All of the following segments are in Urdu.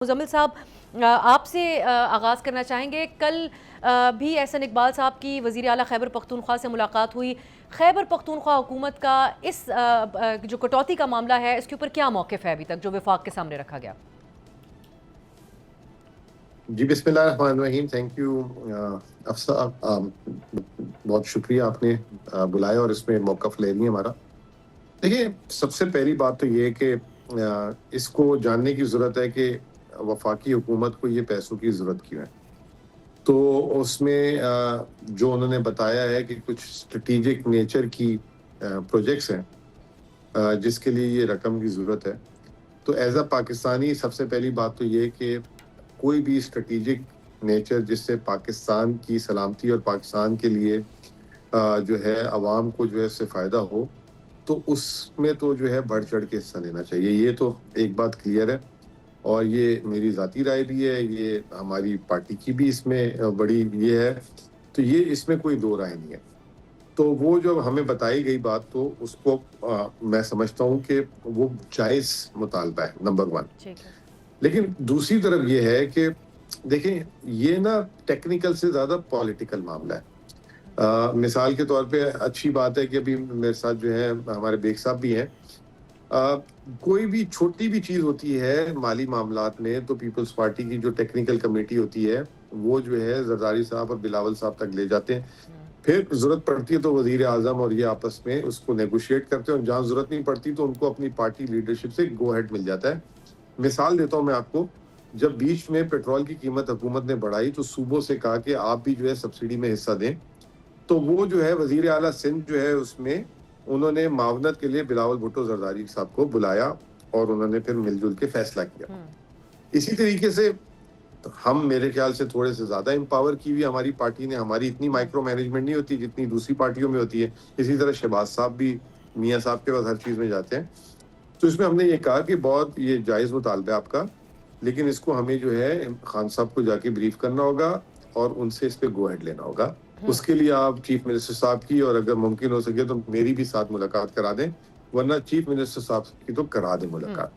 مزمل صاحب آپ سے آغاز کرنا چاہیں گے. کل بھی احسن اقبال صاحب کی وزیر اعلیٰ خیبر پختونخوا سے ملاقات ہوئی. خیبر پختونخوا حکومت کا اس جو کٹوتی کا معاملہ ہے اس کے اوپر کیا موقف ہے ابھی تک جو وفاق کے سامنے رکھا گیا؟ جی بسم اللہ الرحمن الرحیم. تھینک یو افسا، بہت شکریہ آپ نے بلایا اور اس میں موقف لے لیا ہمارا. دیکھیے، سب سے پہلی بات تو یہ ہے کہ اس کو جاننے کی ضرورت ہے کہ وفاقی حکومت کو یہ پیسوں کی ضرورت کیوں ہے. تو اس میں جو انہوں نے بتایا ہے کہ کچھ اسٹریٹجک نیچر کی پروجیکٹس ہیں جس کے لیے یہ رقم کی ضرورت ہے. تو ایز اے پاکستانی سب سے پہلی بات تو یہ کہ کوئی بھی اسٹریٹجک نیچر جس سے پاکستان کی سلامتی اور پاکستان کے لیے جو ہے عوام کو جو ہے اس سے فائدہ ہو، تو اس میں تو جو ہے بڑھ چڑھ کے حصہ لینا چاہیے. یہ تو ایک بات کلیئر ہے اور یہ میری ذاتی رائے بھی ہے، یہ ہماری پارٹی کی بھی اس میں بڑی یہ ہے. تو یہ اس میں کوئی دو رائے نہیں ہے. تو وہ جو ہمیں بتائی گئی بات تو اس کو میں سمجھتا ہوں کہ وہ جائز مطالبہ ہے، نمبر 1. لیکن دوسری طرف یہ ہے کہ دیکھیں، یہ نا ٹیکنیکل سے زیادہ پولیٹیکل معاملہ ہے. مثال کے طور پہ اچھی بات ہے کہ ابھی میرے ساتھ جو ہے ہمارے بیگ صاحب بھی ہیں. کوئی بھی چھوٹی بھی چیز ہوتی ہے مالی معاملات میں تو پیپلز پارٹی کی جو ٹیکنیکل کمیٹی ہوتی ہے وہ جو ہے زرداری صاحب اور بلاول صاحب تک لے جاتے ہیں. پھر ضرورت پڑتی ہے تو وزیر اعظم اور یہ آپس میں اس کو نیگوشیٹ کرتے ہیں، اور جہاں ضرورت نہیں پڑتی تو ان کو اپنی پارٹی لیڈرشپ سے گو ہیڈ مل جاتا ہے. مثال دیتا ہوں میں آپ کو. جب بیچ میں پیٹرول کی قیمت حکومت نے بڑھائی تو صوبوں سے کہا کہ آپ بھی جو ہے سبسڈی میں حصہ دیں. تو وہ جو ہے وزیر اعلیٰ سندھ جو ہے اس میں انہوں نے معاونت کے لیے بلاول بھٹو زرداری صاحب کو بلایا اور انہوں نے پھر مل جل کے فیصلہ کیا. اسی طریقے سے ہم میرے خیال سے تھوڑے سے زیادہ امپاور کی ہوئی ہماری پارٹی نے. ہماری اتنی مائکرو مینجمنٹ نہیں ہوتی جتنی دوسری پارٹیوں میں ہوتی ہے. اسی طرح شہباز صاحب بھی میاں صاحب کے پاس ہر چیز میں جاتے ہیں. تو اس میں ہم نے یہ کہا کہ بہت یہ جائز مطالبہ ہے آپ کا، لیکن اس کو ہمیں جو ہے خان صاحب کو جا کے بریف کرنا ہوگا اور ان سے اس پہ گو ہیڈ لینا ہوگا. اس کے لیے آپ چیف منسٹر صاحب کی اور اگر ممکن ہو سکے تو میری بھی ساتھ ملاقات کرا دیں، ورنہ چیف منسٹر صاحب کی تو کرا دیں ملاقات.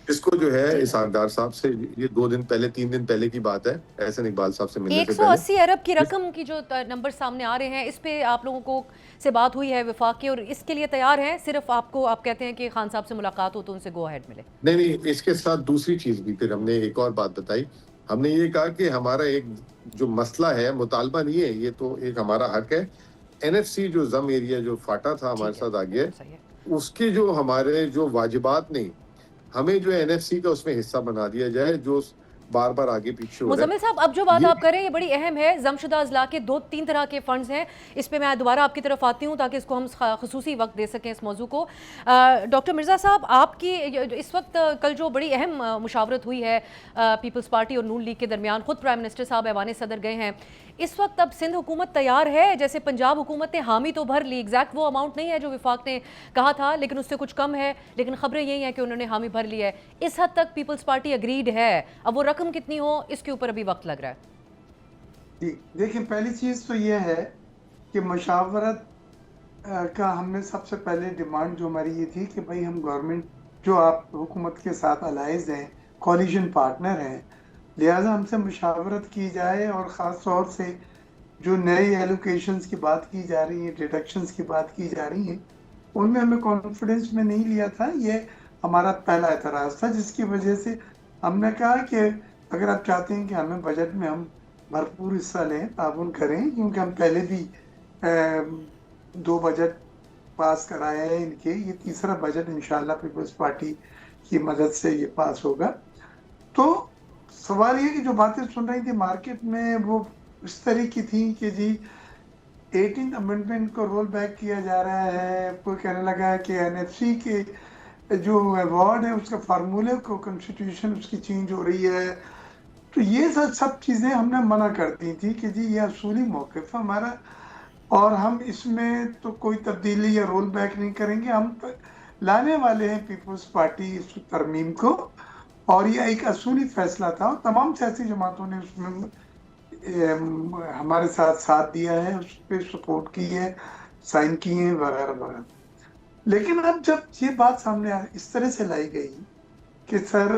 اس کو جو ہے اسحاقدار صاحب سے یہ 2 دن پہلے 3 دن پہلے کی بات ہے احسن اقبال صاحب سے ملنے سے پہلے 180 ارب کی رقم کی جو نمبر سامنے آ رہے ہیں اس پہ آپ لوگوں کو سے بات ہوئی ہے وفاق کی، اور اس کے لیے تیار ہیں؟ صرف آپ کہتے ہیں کہ خان صاحب سے ملاقات ہو تو ان سے گو ہیڈ ملے؟ نہیں، اس کے ساتھ دوسری چیز بھی پھر ہم نے ایک اور بات بتائی. ہم نے یہ کہا کہ ہمارا ایک جو مسئلہ ہے مطالبہ نہیں ہے، یہ تو ایک ہمارا حق ہے. این ایف سی جو زم ایریا جو فاٹا تھا ہمارے ساتھ آگیا اس کے جو ہمارے جو واجبات نہیں، ہمیں جو این ایف سی کا اس میں حصہ بنا دیا جائے جو بار بار آگے پیچھے ہو رہا ہے. مزمل صاحب، اب جو بات آپ کر رہے ہیں یہ بڑی اہم ہے. ضم شدہ اضلاع کے 2-3 طرح کے فنڈز ہیں. اس پہ میں دوبارہ آپ کی طرف آتی ہوں تاکہ اس کو ہم خصوصی وقت دے سکیں اس موضوع کو. ڈاکٹر مرزا صاحب، آپ کی اس وقت کل جو بڑی اہم مشاورت ہوئی ہے پیپلز پارٹی اور نون لیگ کے درمیان، خود پرائم منسٹر صاحب ایوان صدر گئے ہیں. اس وقت اب سندھ حکومت تیار ہے؟ جیسے پنجاب حکومت نے حامی تو بھر لی، ایگزیکٹ وہ اماؤنٹ نہیں ہے جو وفاق نے کہا تھا لیکن اس سے کچھ کم ہے، لیکن خبریں یہی ہیں کہ انہوں نے حامی بھر لی ہے. اس حد تک پیپلز پارٹی اگریڈ ہے. اب وہ رقم کتنی ہو اس کے اوپر ابھی وقت لگ رہا ہے. جی دیکھیں، پہلی چیز تو یہ ہے کہ مشاورت کا ہم نے سب سے پہلے ڈیمانڈ جو ہماری یہ تھی کہ بھئی ہم گورنمنٹ جو آپ حکومت کے ساتھ الائز ہیں، کولیجن پارٹنر ہیں، لہٰذا ہم سے مشاورت کی جائے اور خاص طور سے جو نئے ایلوکیشنز کی بات کی جا رہی ہیں، ڈیڈکشنز کی بات کی جا رہی ہیں، ان میں ہمیں کانفیڈنس میں نہیں لیا تھا. یہ ہمارا پہلا اعتراض تھا جس کی وجہ سے ہم نے کہا کہ اگر آپ چاہتے ہیں کہ ہمیں بجٹ میں ہم بھرپور حصہ لیں، تعاون کریں، کیونکہ ہم پہلے بھی 2 بجٹ پاس کرائے ہیں ان کے، یہ تیسرا بجٹ انشاءاللہ پیپلز پارٹی کی مدد سے یہ پاس ہوگا. تو سوال یہ کہ جو باتیں سن رہی تھی مارکیٹ میں وہ اس طرح کی تھی کہ جی 18 امنڈمنٹ کو رول بیک کیا جا رہا ہے. کوئی کہنے لگا ہے کہ این ایف سی کے جو ایوارڈ ہے اس کا فارمولے کو کنسٹیٹیوشن اس کی چینج ہو رہی ہے. تو یہ سب چیزیں ہم نے منع کر دی تھی کہ جی یہ اصولی موقف ہے ہمارا اور ہم اس میں تو کوئی تبدیلی یا رول بیک نہیں کریں گے. ہم لانے والے ہیں پیپلز پارٹی اس ترمیم کو، اور یہ ایک اصولی فیصلہ تھا. تمام سیاسی جماعتوں نے اس میں ہمارے ساتھ دیا ہے، اس پہ سپورٹ کی ہے، سائن کی ہیں وغیرہ وغیرہ. لیکن اب جب یہ بات سامنے اس طرح سے لائی گئی کہ سر